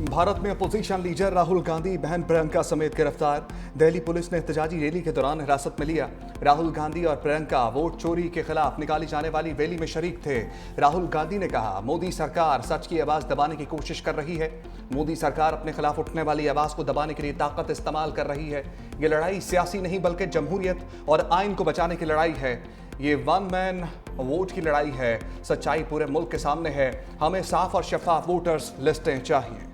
भारत में opposition leader Rahul Gandhi बहन प्रियंका समेत गिरफ्तार। दिल्ली पुलिस ने एहतजाजी रैली के दौरान हिरासत में लिया। राहुल गांधी और प्रियंका वोट चोरी के खिलाफ निकाली जाने वाली रैली में शरीक थे। राहुल गांधी ने कहा, मोदी सरकार सच की आवाज दबाने की कोशिश कर रही है। मोदी सरकार अपने खिलाफ उठने वाली आवाज को दबाने के लिए ताकत इस्तेमाल कर रही है। ये लड़ाई सियासी नहीं बल्कि जमहूरियत और आइन को बचाने की लड़ाई है। ये वन मैन वोट की लड़ाई है। सच्चाई पूरे मुल्क के सामने है। हमें साफ और शफाफ वोटर्स लिस्टें चाहिए।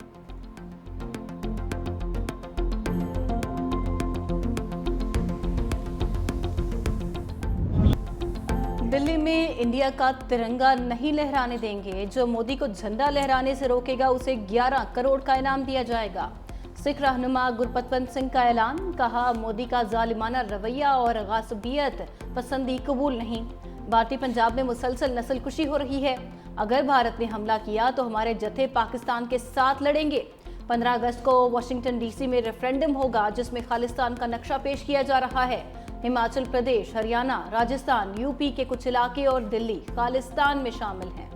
दिल्ली में इंडिया का तिरंगा नहीं लहराने देंगे। जो मोदी को झंडा लहराने से रोकेगा उसे 11 करोड़ का इनाम दिया जाएगा। सिख रहनुमा गुरपतवंत सिंह का ऐलान। कहा, मोदी का जालिमाना रवैया और गासबियत पसंदी कबूल नहीं। भारतीय पंजाब में मुसलसल नस्लकुशी हो रही है। अगर भारत ने हमला किया तो हमारे जत्थे पाकिस्तान के साथ लड़ेंगे। 15 अगस्त को वाशिंगटन डीसी में रेफरेंडम होगा जिसमें खालिस्तान का नक्शा पेश किया जा रहा है। हिमाचल प्रदेश, हरियाणा, राजस्थान, यूपी के कुछ इलाके और दिल्ली खालिस्तान में शामिल हैं।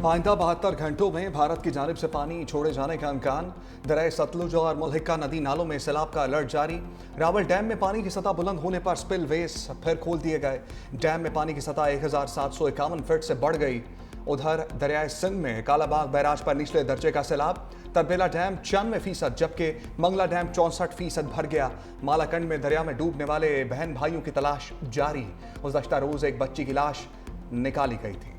आइंदा 72 घंटों में भारत की जानिब से पानी छोड़े जाने का इम्कान। दरिया सतलुज और मुल्हिका नदी नालों में सैलाब का अलर्ट जारी। रावल डैम में पानी की सतह बुलंद होने पर स्पिलवेज फिर खोल दिए गए। डैम में पानी की सतह 1751 फीट से बढ़ गई। उधर दरियाए सिंध में कालाबाग बैराज पर निचले दर्जे का सैलाब। तरबेला डैम 96% जबकि मंगला डैम 64% भर गया। मालाकंड में दरिया में डूबने वाले बहन भाइयों की तलाश जारी। गुज़श्ता रोज एक बच्ची की लाश निकाली गई थी।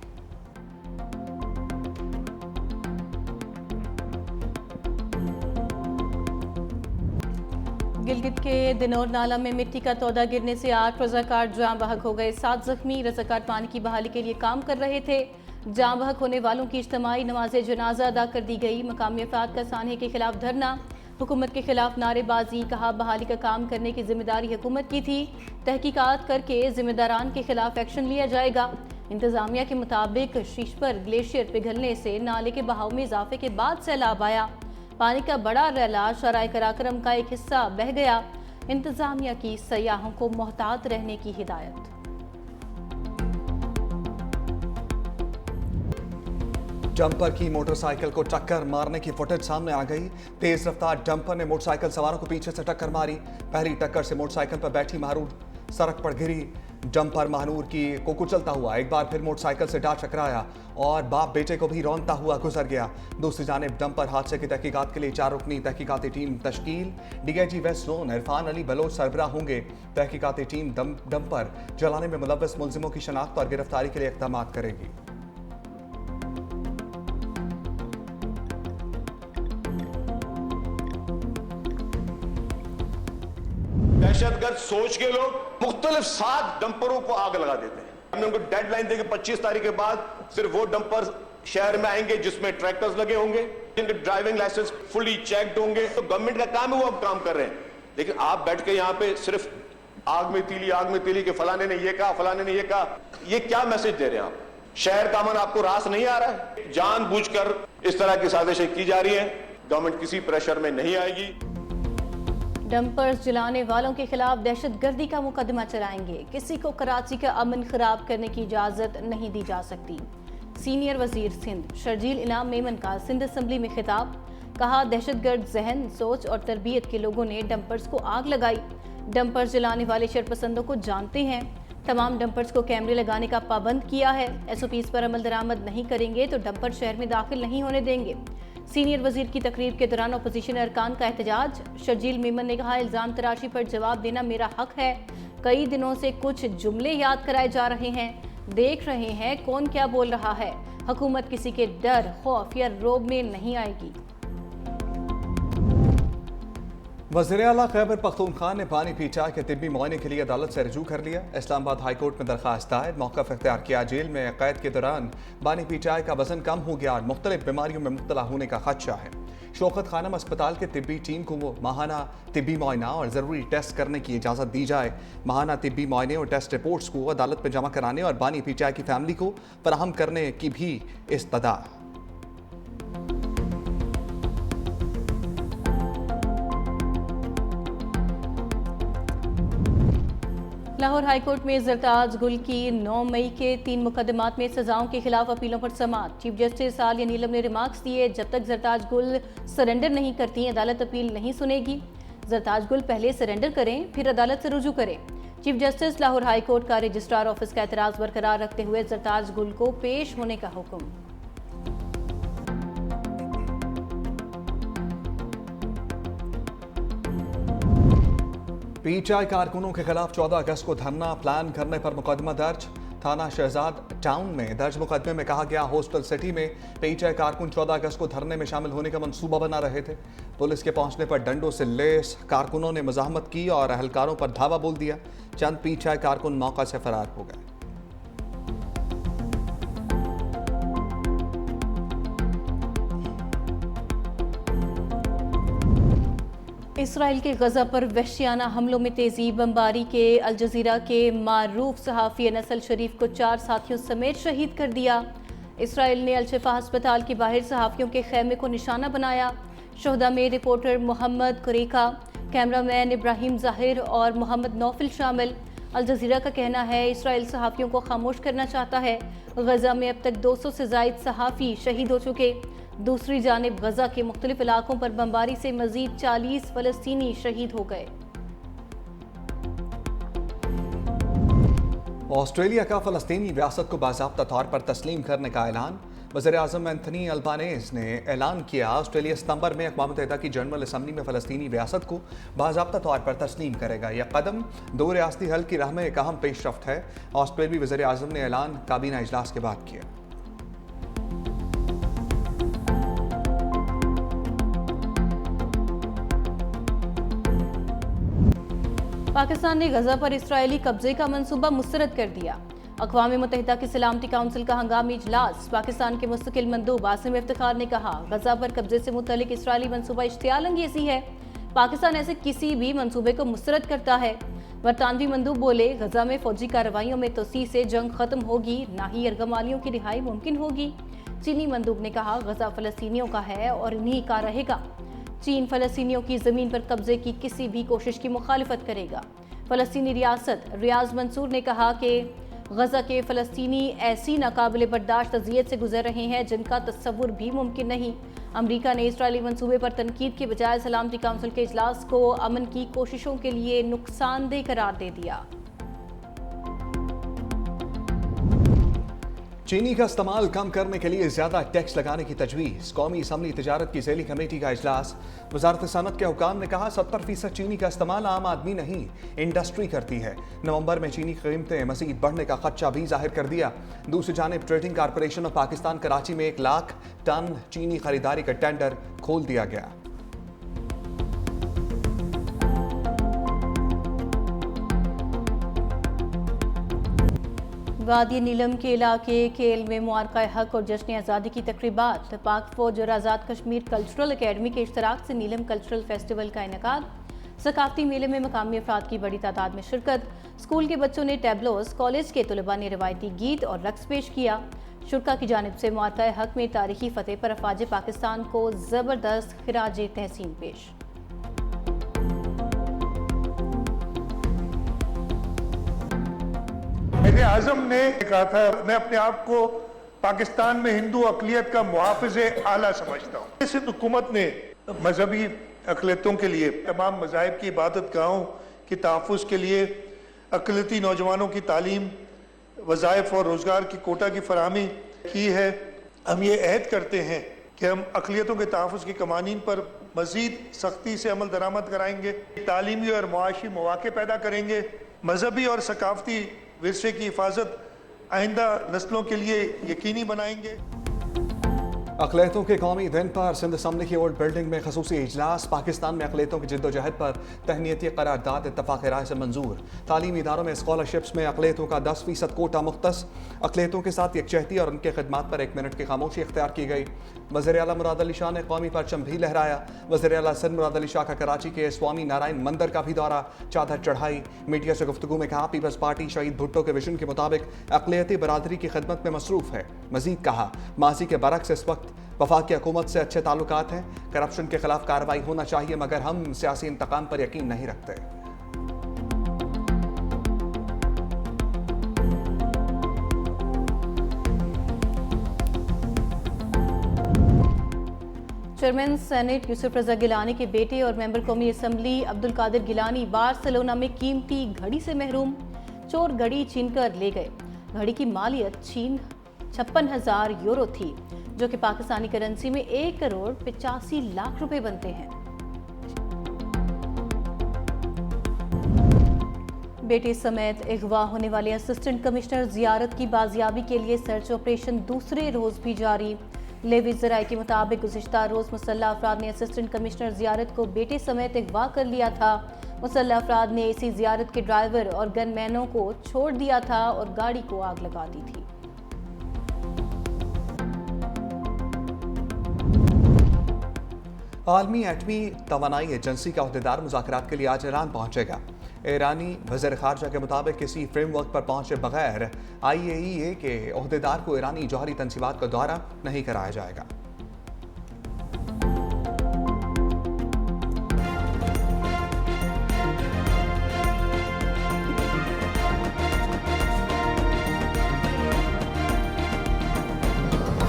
गिलगित के दिनौर नाला में मिट्टी का तौदा गिरने से 8 रजाकार जाँ बहक हो गए। 7 जख्मी। रजाकार पानी की बहाली के लिए काम कर रहे थे। जाँ बहक होने वालों की इज्तिमाई नमाज जनाजा अदा कर दी गई। मकामी अफराद का सानहे के खिलाफ धरना। हुकूमत के खिलाफ नारेबाजी। कहा, बहाली का काम करने की जिम्मेदारी हुकूमत की थी। तहकीकात करके जिम्मेदारान के खिलाफ एक्शन लिया जाएगा। इंतजामिया के मुताबिक शीश पर ग्लेशियर पिघलने से नाले के बहाव में इजाफे के बाद सैलाब आया। पानी का बड़ा रैला शराय कराक्रम का एक हिस्सा बह गया। इंतजामिया की सयाहों को मोहतात रहने की हिदायत। डंपर की मोटरसाइकिल को टक्कर मारने की फुटेज सामने आ गई। तेज रफ्तार डंपर ने मोटरसाइकिल सवारों को पीछे से टक्कर मारी। पहली टक्कर से मोटरसाइकिल पर बैठी महानूर सड़क पर गिरी। डंपर महानूर को कुचलता हुआ एक बार फिर मोटरसाइकिल से जा टकराया और बाप बेटे को भी रौंदता हुआ गुजर गया। दूसरी जानिब डंपर हादसे की तहकीकात के लिए 4 रुकनी तहकीकाती टीम तश्कील। DIG west zone Irfan Ali Baloch सरबराह होंगे। तहकीकाती टीम डंपर जलाने में मुलव्वस मुलजिमों की शनाख्त और गिरफ्तारी के लिए इक़दाम करेगी। दहशतगर्द सोच के लोग मुख्तलिफ 7 डंपरों को आग लगा देते हैं। हमने उनको डेडलाइन देके 25 तारीख के बाद सिर्फ वो डंपर शहर में आएंगे जिसमें ट्रैक्टर्स लगे होंगे, जिनके ड्राइविंग लाइसेंस फुली चेक्ड होंगे। तो गवर्नमेंट का काम है, वो अब काम कर रहे हैं। लेकिन आप बैठ के यहाँ पे सिर्फ आग में तीली के फलाने ने ये कहा, फलाने ने ये कहा, ये क्या मैसेज दे रहे हैं आप? शहर का अमन आपको रास नहीं आ रहा है? जानबूझकर इस तरह की साजिशें की जा रही है। गवर्नमेंट किसी प्रेशर में नहीं आएगी। डंपर्स जलाने वालों के खिलाफ दहशतगर्दी का मुकदमा चलाएंगे। किसी को कराची का अमन खराब करने की इजाजत नहीं दी जा सकती। सीनियर वजीर सिंध शर्जील इनाम मेमन का सिंध असम्बली में खिताब। कहा, दहशतगर्द जहन, सोच और तरबियत के लोगों ने डंपर्स को आग लगाई। डंपर्स जलाने वाले शरपसंदों को जानते हैं। तमाम डंपर्स को कैमरे लगाने का पाबंद किया है। SOPs पर अमल दरामद नहीं करेंगे तो डंपर शहर में दाखिल नहीं होने देंगे। सीनियर वजीर की तकरीर के दौरान अपोजिशन अरकान का एहतजाज। शर्जील मेमन ने कहा, इल्जाम तराशी पर जवाब देना मेरा हक है। कई दिनों से कुछ जुमले याद कराए जा रहे हैं। देख रहे हैं कौन क्या बोल रहा है। हुकूमत किसी के डर, खौफ या रोब में नहीं आएगी। वज़ीर आला खैबर पख्तूनख्वा ने पानी पी चाय के तिब्बी मुआयने के लिए अदालत से रजू कर लिया। इस्लामाबाद हाई कोर्ट में दरख्वास्त दायर। मौक़िफ़ इख्तियार किया। जेल में कैद के दौरान पानी पी चाय का वजन कम हो गया और मुख्तलिफ बीमारियों में मुब्तला होने का खदशा है। शौकत खानम अस्पताल के तिब्बी टीम को वो माहाना तिब्बी मुआयना और ज़रूरी टेस्ट करने की इजाज़त दी जाए। माहाना तिब्बी मुआयने और टेस्ट रिपोर्ट्स को अदालत में जमा कराने और बानी पी चाय की फैमिली को फराहम करने की भी इस्तदा। लाहौर हाईकोर्ट में जरताज गुल की 9 मई के 3 मुकदमात में सजाओं के खिलाफ अपीलों पर समाअत। चीफ जस्टिस आलिया नीलम ने रिमार्क्स दिए, जब तक जरताज गुल सरेंडर नहीं करती अदालत अपील नहीं सुनेगी। जरताज गुल पहले सरेंडर करें, फिर अदालत से रुजू करें। चीफ जस्टिस लाहौर हाईकोर्ट का रजिस्ट्रार ऑफिस का एतराज बरकरार रखते हुए जरताज गुल को पेश होने का हुक्म। पीटीआई कारकुनों के खिलाफ 14 अगस्त को धरना प्लान करने पर मुकदमा दर्ज। थाना शहजाद टाउन में दर्ज मुकदमे में कहा गया, हॉस्टल सिटी में पीटीआई कारकुन 14 अगस्त को धरने में शामिल होने का मंसूबा बना रहे थे। पुलिस के पहुंचने पर डंडों से लैस कारकुनों ने मजाहमत की और अहलकारों पर धावा बोल दिया। चंद पीटीआई कारकुन मौका से फरार हो गए। इसराइल के गजा पर वहशियाना हमलों में तेजी। बमबारी के अल जजीरा के मारूफ सहाफ़ी अनस अल शरीफ को 4 साथियों समेत शहीद कर दिया। इसराइल ने अल शिफा अस्पताल के बाहर सहाफ़ियों के खैमे को निशाना बनाया। शोहदा में रिपोर्टर मोहम्मद कुरेका, कैमरामैन इब्राहिम ज़ाहिर और मोहम्मद नौफिल शामिल। अल जजीरा का कहना है इसराइल सहाफ़ियों को खामोश करना चाहता है। गजा में अब तक 200 से ज़ायद सहाफ़ी शहीद हो चुके। दूसरी जानिब गजा के मुख्तलिफ इलाकों पर बमबारी से मजीद 40 फ़लस्तीनी शहीद हो गए। ऑस्ट्रेलिया का फ़लस्तीनी रियासत को बाज़ाब्ता तौर पर तस्लीम करने का ऐलान। वज़ीर-ए-आज़म एंथनी अल्बानीज़ ने ऐलान किया, ऑस्ट्रेलिया सितंबर में अक़वाम मुत्तहिदा की जनरल असम्बली में फ़लस्तीनी रियासत को बाज़ाब्ता तौर पर तस्लीम करेगा। यह कदम 2 रियासती हल की राह में एक अहम पेशरफ्त है। ऑस्ट्रेलियाई वज़ीर-ए-आज़म ने ऐलान काबीना इजलास के बाद किया। पाकिस्तान ने गजा पर इसराइली कब्जे का मंसूबा मुस्तरद कर दिया। अक़वाम मुत्तहिदा की सलामती काउंसिल का हंगामी इजलास। पाकिस्तान के मुस्तकिल मंदूब आसिम इफ्तिखार ने कहा, गजा पर कब्जे से मुतल्लिक इसराइली मंसूबा इश्तियाल अंगेज़ी है। पाकिस्तान ऐसे किसी भी मंसूबे को मुस्तरद करता है। बरतानवी मंदूब बोले, गजा में फौजी कार्रवाइयों में तोसी से जंग खत्म होगी, ना ही यरगमालियों की रिहाई मुमकिन होगी। चीनी मंदूब ने कहा, गजा फ़लस्तीनियों का है और इन्हीं का रहेगा। चीन फ़लस्तीनियों की ज़मीन पर कब्जे की किसी भी कोशिश की मुखालिफत करेगा। फ़लस्तीनी रियासत रियाज मंसूर ने कहा कि गजा के फ़लस्तीनी ऐसी नाकाबिले बर्दाश्त अज़ियत से गुजर रहे हैं जिनका तस्वुर भी मुमकिन नहीं। अमरीका ने इसराइली मंसूबे पर तनकीद के बजाय सलामती काउंसिल के इजलास को अमन की कोशिशों के लिए नुकसानदेह करार दे दिया। चीनी का इस्तेमाल कम करने के लिए ज्यादा टैक्स लगाने की तजवीज़। कौमी असम्बली तिजारत की ज़ैली कमेटी का इजलास। वजारत सनत के हुकाम ने कहा, 70% चीनी का इस्तेमाल आम आदमी नहीं इंडस्ट्री करती है। नवंबर में चीनी कीमतें मजीद बढ़ने का खदशा भी जाहिर कर दिया। दूसरी जानिब trading corporation of Pakistan Karachi में 1 लाख टन चीनी खरीदारी का टेंडर खोल दिया गया। वादी नीलम के इलाके केल में मुआरका हक और जश्न आज़ादी की तकरीबात। पाक फौज और आज़ाद कश्मीर कल्चरल अकेडमी के इश्तराक से नीलम कल्चरल फेस्टिवल का इनेकाद। सकाफती मेले में मकामी अफराद की बड़ी तादाद में शिरकत। स्कूल के बच्चों ने टैबलोस, कॉलेज के तलबा ने रवायती गीत और रक्स पेश किया। शुरा की जानिब से मुआरका हक में तारीखी फतेह पर अफवाज पाकिस्तान को ज़बरदस्त खिराज तहसीन पेश। वज़ीर आज़म ने कहा था, मैं अपने आप को पाकिस्तान में हिंदू अक़लियत का मुहाफ़िज़ आला समझता हूँ। सिंध हुकूमत ने मजहबी अक़लियतों के लिए तमाम मज़ाहिब की इबादत गाहों के तहफ़्फ़ुज़ के लिए अक़लियती नौजवानों की तालीम, वज़ाइफ और रोज़गार की कोटा की फराहमी की है। हम ये अहद करते हैं कि हम अक़लियतों के तहफ़्फ़ुज़ की कवानीन पर मज़ीद सख्ती से अमल दरामद कराएंगे, तालीमी और मुआशी मौक़े पैदा करेंगे, मजहबी और सकाफ़ती विरसे की हिफाजत आइंदा नस्लों के लिए यकीनी बनाएंगे। अक़लियतों के कौमी दिन पर सिंध असम्बली की ओल्ड बिल्डिंग में खसूसी इजलास। पाकिस्तान में अक़लियतों की जिद्दोजहद पर तहनीती करारदाद इत्तफ़ाक़ राय से मंजूर। तालीमी इदारों में स्कॉलरशिप्स में अक़लियतों का 10% कोटा मुख्तस। अक़लियतों के साथ यकजहती और उनके खिदमात पर 1 मिनट की खामोशी इख्तियार की गई। वज़ीर आला मुराद अली शाह ने कौमी परचम भी लहराया। वज़ीर आला सिंध मुराद अली शाह का कराची के स्वामी नारायण मंदिर का भी दौरा, चादर चढ़ाई। मीडिया से गुफ्तगू में कहा, पीपल्स पार्टी शहीद भुट्टो के विजन के मुताबिक अक़लियती बरादरी की खिदमत में मसरूफ़ है। मज़ीद कहा, माजी के बरक्स इस वक्त वफाकी हुकूमत से अच्छे ताल्लुकात हैं। करप्शन के खिलाफ कार्रवाई होना चाहिए, मगर हम सियासी इंतकाम पर यकीन नहीं रखते। चेयरमैन सेनेट यूसुफ रजा गिलानी के बेटे और मेंबर कौमी असम्बली अब्दुल कादिर गिलानी बार्सिलोना में कीमती घड़ी से महरूम। चोर घड़ी छीनकर ले गए। घड़ी की मालियत 56,000 यूरो थी, जो कि पाकिस्तानी करेंसी में 1 करोड़ 85 लाख रुपए बनते हैं। बेटे समेत अगवा होने वाले असिस्टेंट कमिश्नर जियारत की बाजियाबी के लिए सर्च ऑपरेशन दूसरे रोज भी जारी। लेवी ज़राए के मुताबिक गुज़िश्ता रोज़ मुसल्लह अफराद ने असिस्टेंट कमिश्नर जियारत को बेटे समेत अगवा कर लिया था। मुसल्लह अफराद ने इसी जियारत के ड्राइवर और गनमैनों को छोड़ दिया था और गाड़ी को आग लगा दी थी। आलमी एटमी तवानाई एजेंसी का अहदेदार मुज़ाकरात के लिए आज ईरान पहुंचेगा। ईरानी वज़ीर ख़ारजा के मुताबिक किसी फ्रेमवर्क पर पहुंचे बगैर IAEA के अहदेदार को ईरानी जौहरी तंसीबात का दौरा नहीं कराया जाएगा।